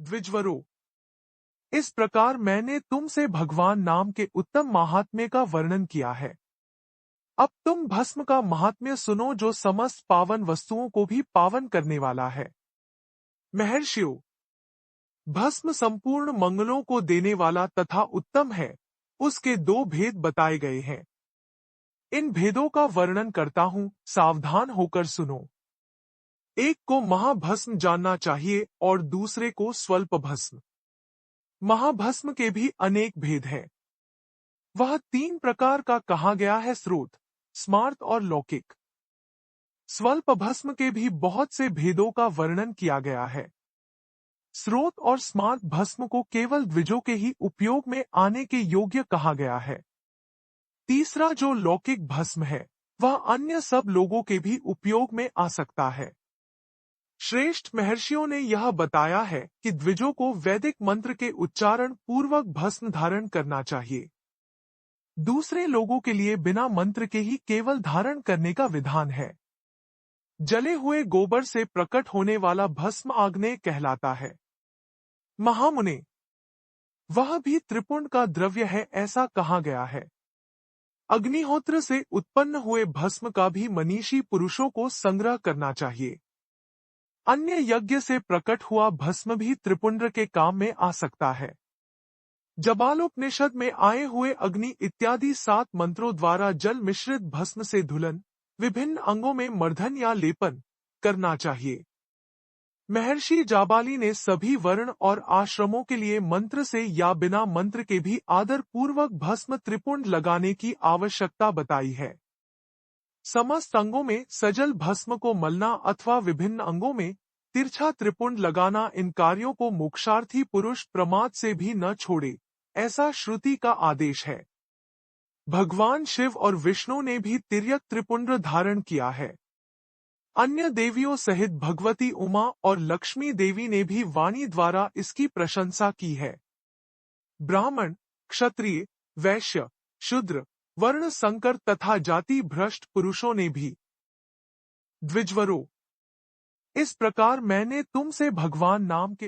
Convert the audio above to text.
द्विजवरों, इस प्रकार मैंने तुमसे भगवान नाम के उत्तम महात्म्य का वर्णन किया है। अब तुम भस्म का महात्म्य सुनो, जो समस्त पावन वस्तुओं को भी पावन करने वाला है। महर्षियों, भस्म संपूर्ण मंगलों को देने वाला तथा उत्तम है। उसके दो भेद बताए गए हैं। इन भेदों का वर्णन करता हूं, सावधान होकर सुनो। एक को महाभस्म जानना चाहिए और दूसरे को स्वल्प भस्म। महाभस्म के भी अनेक भेद हैं। वह तीन प्रकार का कहा गया है: स्रोत, स्मार्त और लौकिक। स्वल्प भस्म के भी बहुत से भेदों का वर्णन किया गया है। स्रोत और स्मार्त भस्म को केवल द्विजों के ही उपयोग में आने के योग्य कहा गया है। तीसरा जो लौकिक भस्म है, वह अन्य सब लोगों के भी उपयोग में आ सकता है। श्रेष्ठ महर्षियों ने यह बताया है कि द्विजों को वैदिक मंत्र के उच्चारण पूर्वक भस्म धारण करना चाहिए। दूसरे लोगों के लिए बिना मंत्र के ही केवल धारण करने का विधान है। जले हुए गोबर से प्रकट होने वाला भस्म आग्नेय कहलाता है। महामुने, वह भी त्रिपुंड का द्रव्य है, ऐसा कहा गया है। अग्निहोत्र से उत्पन्न हुए भस्म का भी मनीषी पुरुषों को संग्रह करना चाहिए। अन्य यज्ञ से प्रकट हुआ भस्म भी त्रिपुंड के काम में आ सकता है। जबालोपनिषद में आए हुए अग्नि इत्यादि 7 मंत्रों द्वारा जल मिश्रित भस्म से धुलन, विभिन्न अंगों में मर्दन या लेपन करना चाहिए। महर्षि जाबाली ने सभी वर्ण और आश्रमों के लिए मंत्र से या बिना मंत्र के भी आदर पूर्वक भस्म त्रिपुंड लगाने की आवश्यकता बताई है। समस्त अंगों में सजल भस्म को मलना अथवा विभिन्न अंगों में तिरछा त्रिपुंड लगाना, इन कार्यों को मोक्षार्थी पुरुष प्रमाद से भी न छोड़े, ऐसा श्रुति का आदेश है। भगवान शिव और विष्णु ने भी तिर्यक त्रिपुंड धारण किया है। अन्य देवियों सहित भगवती उमा और लक्ष्मी देवी ने भी वाणी द्वारा इसकी प्रशंसा की है। ब्राह्मण, क्षत्रिय, वैश्य, शूद्र, वर्ण संकर तथा जाति भ्रष्ट पुरुषों ने भी। द्विजवरों, इस प्रकार मैंने तुमसे भगवान नाम के